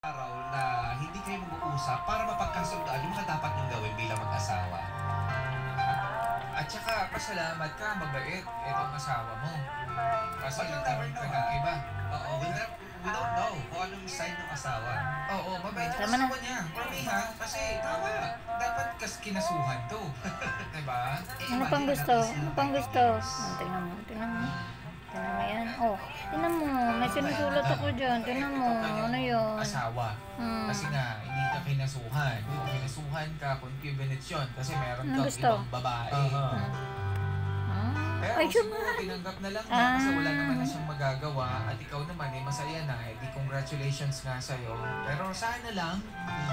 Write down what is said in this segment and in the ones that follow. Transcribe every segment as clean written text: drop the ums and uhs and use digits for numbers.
araw na hindi kayo mag-uusap para mapagkasundoan yung mga dapat niyong gawin bilang mag-asawa. At saka, pasalamat ka, mabait, itong asawa mo. Kasi But you'll nagkaroon never ka know, ng iba. Oo, we don't know kung anong sign ng asawa. Oo, mabait yung Tama na. asawa niya. Mamiha, kasi tama. Dapat kinasuhan to. Diba? Ano pang gusto? Ano pang gusto? Oh, tingnan mo, tingnan mo. Tingnan mo yan. Oh, tingnan mo. May sinusulat ako dyan. Tingnan mo. Ano yun? Asawa. Kasi nga, hindi ka kinasuhan. Kung kinasuhan ka, concubinage yun. Kasi meron Ano kang gusto? ibang babae. Pero Ay, siguro tinanggap na lang niya kasi wala naman na siyang magagawa at ikaw naman eh masaya na eh di congratulations nga sa'yo. Pero sana lang,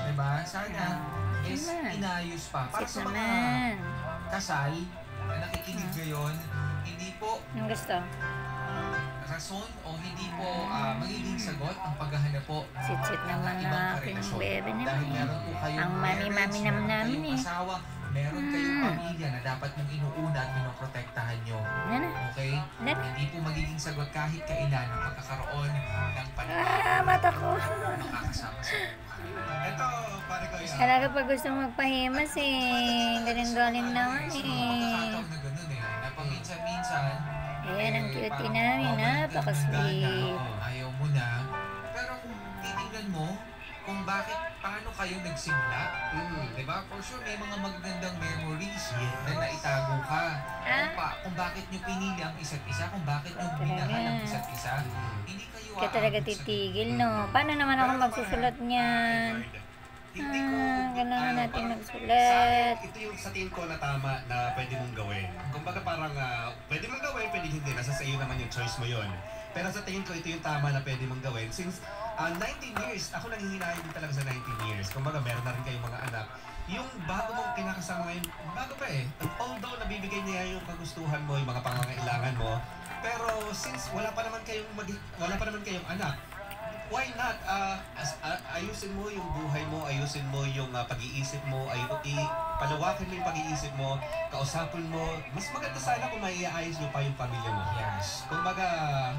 diba? Sana is inayos pa. Para sa Sip mga naman. kasal na nakikinig ngayon, hindi po Anong gusto? rason o hindi po magiging sagot ang paghahanap po Sit-sit naman ng ibang na aking karelasyon. bebe Dahil naman. meron po kayong Ang mami-mami marriage, naman meron namin kayong eh. asawa, meron kayong pamilya na dapat mong inuuna at pinoprotektahan nyo. Nana. Okay? Nana. Hindi po magiging sagot kahit kailan ang pagkakaroon ng Mata ko. makakasama sa buhay. Ito, pare ko yan. Talaga pag gusto magpahimas eh. Galing-galing naman May mga eh. pagkakataon na ganun eh. Na paminsan-minsan, Ayan ang cutie parang namin, mawalan ka ng napaka-sweet. gana, ayaw mo na. Pero kung titingnan mo, kung paano kayo nagsimula, diba? For sure, may mga magagandang memories na naitago ka. Kung bakit nyo pinili ang isa't isa, kung bakit nyo minahal ang isa't isa, hindi kayo Kaya talaga aabot sa titigil, no? Paano naman ako magsusulat niyan? Hindi ko, Kailangan natin parang- magsulat. Ito yung sa tingin ko na tama na pwede mong gawin. Kumbaga parang pwede mong gawin, pwede hindi. Nasa sa iyo naman yung choice mo yon. Pero sa tingin ko ito yung tama na pwede mong gawin. Since 19 years, ako nanghihinahin din talaga sa 19 years. Kumbaga meron na rin kayong mga anak. Yung bago mong kinakasama ngayon, bago pa eh. Although nabibigay niya yung kagustuhan mo, yung mga pangangailangan mo. Pero since wala pa naman kayong anak, why not ayusin mo yung buhay mo, ayusin mo yung pag-iisip mo, palawakin mo yung pag-iisip mo, kausapin mo. Mas maganda sana kung maiaayos nyo pa yung pamilya mo. Yes. Kumbaga,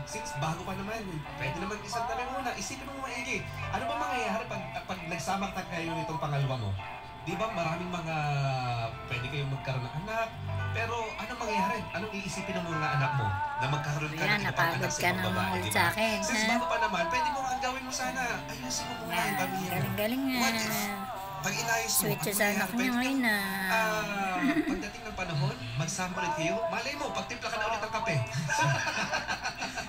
since bago pa naman, pwede naman isang tabi muna, isipin mo maigi. Ano ba mangyayari pag nagsama ka kayo nitong pangalawa mo? Di ba maraming mga pwede kayong magkaroon ng anak, pero anong mangyayari? Anong iisipin ng mga anak mo na magkaroon ka Ayan, ng ibang anak napagod sa ka ibang ng babae, ulit di sa ba? akin, Since ha? bago pa naman, pwede mo ang gawin mo sana. Ayusin mo muna yung pamilya mo. Galing-galing nga. What if, pag inayos mo, Sweet siya sa anak niya ngayon na. pagdating ng panahon, magsama ulit kayo, malay mo, pagtimpla ka na ulit ng kape.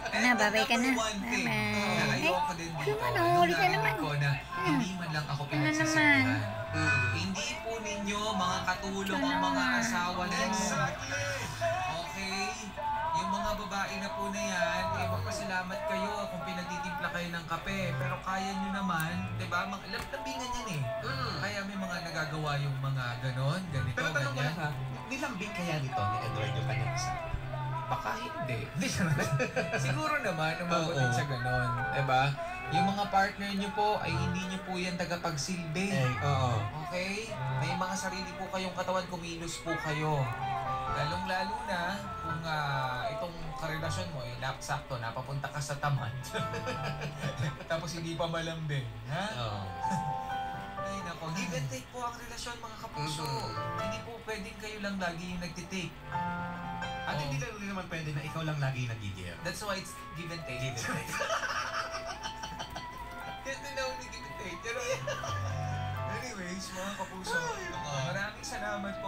Ano, babay ka na. One thing, Bye-bye. ayoko din dito. Ano, ulit ka naman. Ko na hindi man lang ako Ano pinagsisihan. naman? Hindi po ninyo mga katulong Ito ang mga naman. asawa ninyo. Exactly. Okay? Yung mga babae na po na yan, eh, magpasalamat kayo kung pinagtitimpla kayo ng kape. Pero kaya nyo naman, di ba? Labingan yan eh. Kaya may mga nagagawa yung mga ganon, ganito, Pero tanong ko ganyan. lang ha, nilambing kaya nito ni Edward yung kanyang isa? Baka hindi. Hindi siya siguro naman, umabot Oo. din sa ganon. Diba? Yung mga partner nyo po ay hindi nyo po yan tagapagsilbi. Oo. Okay? May mga sarili po kayong katawan, kumilos po kayo. Lalong-lalo na kung itong karelasyon mo, sakto, napapunta ka sa tamad. Tapos hindi pa malambing. Ha? Oo. Ay nako, give and take po ang relasyon mga kapuso. Hindi po pwedeng kayo lang lagi yung nagtitake. At hindi rin naman pwede na ikaw lang lagi nag-give. That's why it's give and take. Give and take. Ito na ulit give and take. Pero, anyways, mga kapuso, maraming salamat po.